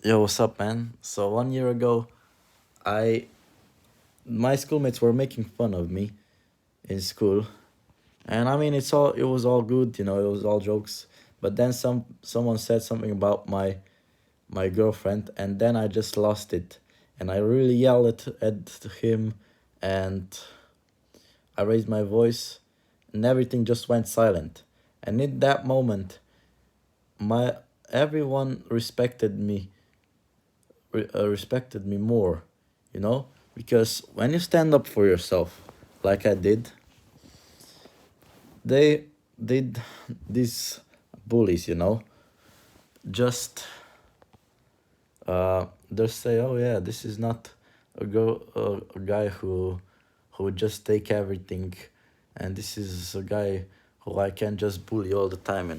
Yo, what's up, man? So 1 year ago, I my schoolmates were making fun of me in school, and I mean it was all good, it was all jokes. But then someone said something about my girlfriend, and then I just lost it, and I really yelled at him, and I raised my voice, and everything just went silent. And in that moment, my everyone respected me more, you know? Because when you stand up for yourself, like I did, they did these bullies, just just say, oh yeah, this is not a guy who would just take everything, and this is a guy who I can just bully all the time,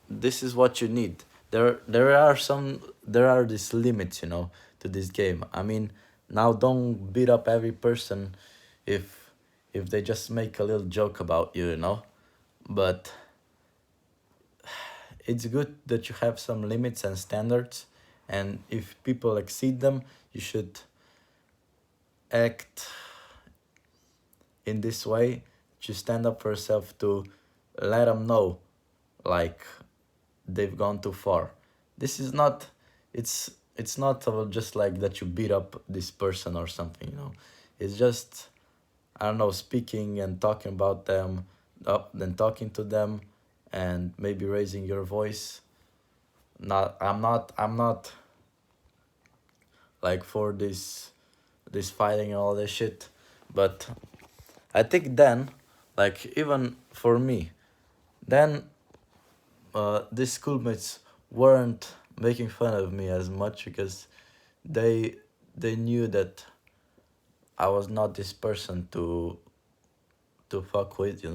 This is what you need. There are these limits, to this game. I mean, now don't beat up every person if if they just make a little joke about you, But it's good that you have some limits and standards, and if people exceed them, you should act in this way. You stand up for yourself to let them know, like, they've gone too far. This is not, it's not just like that you beat up this person or something, It's just, I don't know, speaking and talking about them, up then talking to them, and maybe raising your voice. Not I'm not like for this fighting and all this shit, but I think then, like, even for me, then these schoolmates weren't making fun of me as much because they they knew that I was not this person to fuck with,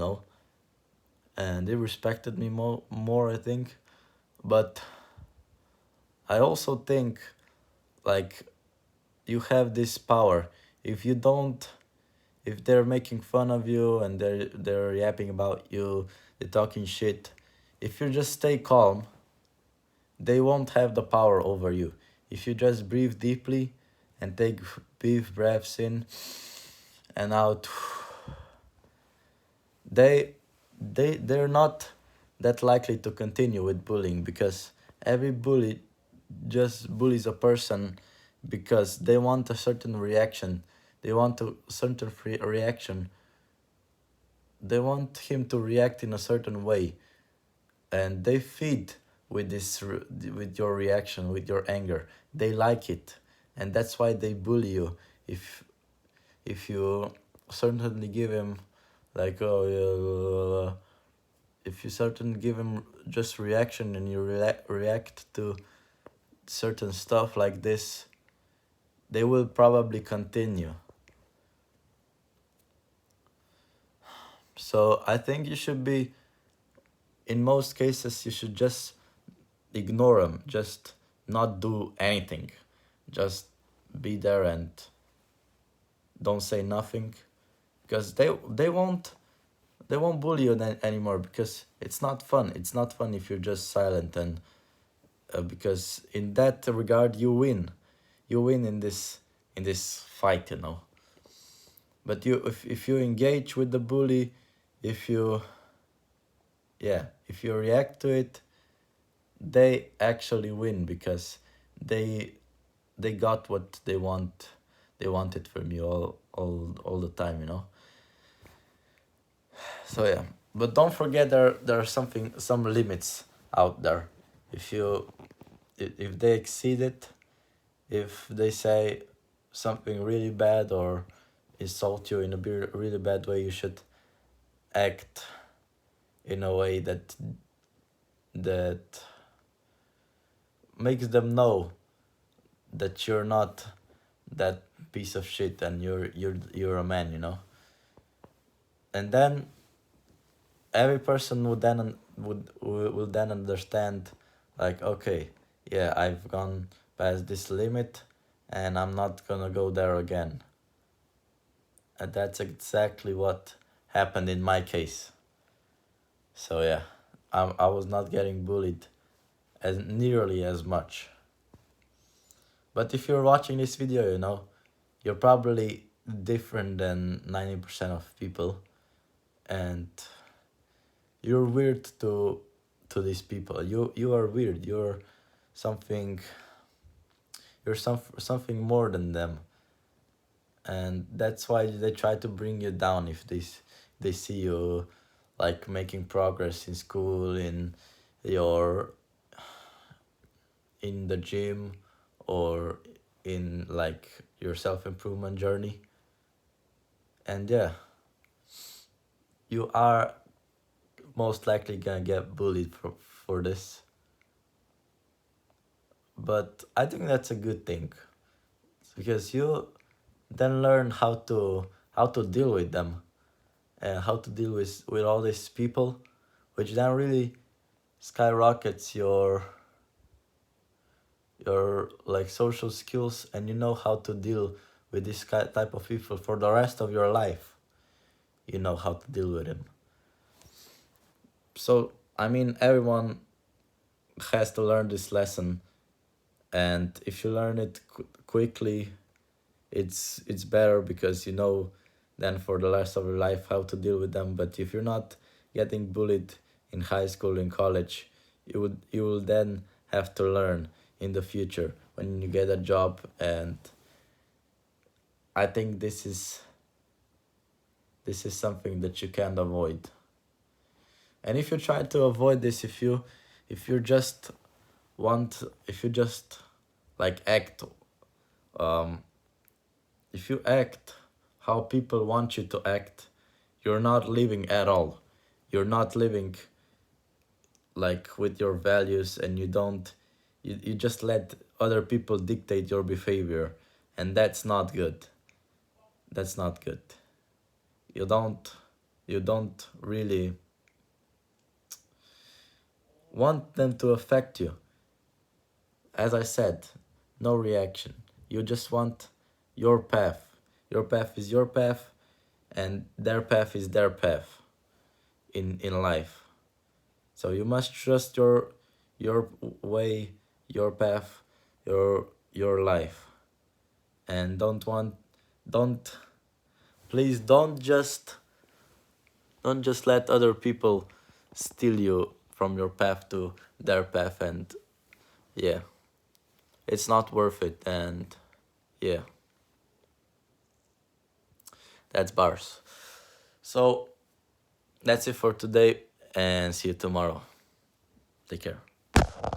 and they respected me more, I think. But I also think, like, you have this power. If you don't, if they're making fun of you and they're yapping about you, they're talking shit, if you just stay calm, they won't have the power over you. If you just breathe deeply and take deep breaths in and out, they they're not that likely to continue with bullying, because every bully just bullies a person because they want a certain reaction. They want a certain reaction. They want him to react in a certain way, and they feed with with your reaction, with your anger. They like it, and that's why they bully you. if if you certainly give him, like, oh yeah, if you certainly give him just reaction, and you react to certain stuff like this, they will probably continue. So I think you should be, in most cases, you should just ignore them, just not do anything, just be there and don't say nothing, because they won't bully you anymore, because it's not fun. It's not fun if you're just silent, and because in that regard you win in this fight, But if you engage with the bully, if you yeah, if you react to it, they actually win, because they they got what they wanted from you all the time, So yeah, but don't forget, there are some limits out there. If you if they exceed it, if they say something really bad or insult you in a really bad way, you should act in a way that makes them know that you're not that piece of shit, and you're a man, And then every person would then will then understand, like, okay, yeah, I've gone past this limit, and I'm not gonna go there again. And that's exactly what happened in my case. So yeah, I was not getting bullied as nearly as much. But if you're watching this video, you're probably different than 90% of people, and you're weird to these people. You are weird. Something something more than them, and that's why they try to bring you down if they see you like making progress in school, your in the gym, or in like your self-improvement journey. And yeah, you are most likely gonna get bullied for this, but I think that's a good thing, because you then learn how to deal with them, and how to deal with all these people, which then really skyrockets your like social skills, and you know how to deal with this type of people for the rest of your life. You know how to deal with him. So I mean, everyone has to learn this lesson, and if you learn it quickly, it's better, because you know then for the rest of your life how to deal with them. But if you're not getting bullied in high school, in college, you will then have to learn in the future when you get a job. And I think this is something that you can't avoid. And if you try to avoid this, if you just if you just like act, um if you act how people want you to act, you're not living at all. You're not living like with your values, and you just let other people dictate your behavior, and that's not good. That's not good. You don't you don't really want them to affect you. As I said, no reaction. You just want your path. Your path is your path, and their path is their path in life. So you must trust your way, your path, your life. And don't please don't just let other people steal you from your path to their path. And yeah, it's not worth it. And yeah, that's bars. So that's it for today, and see you tomorrow. Take care.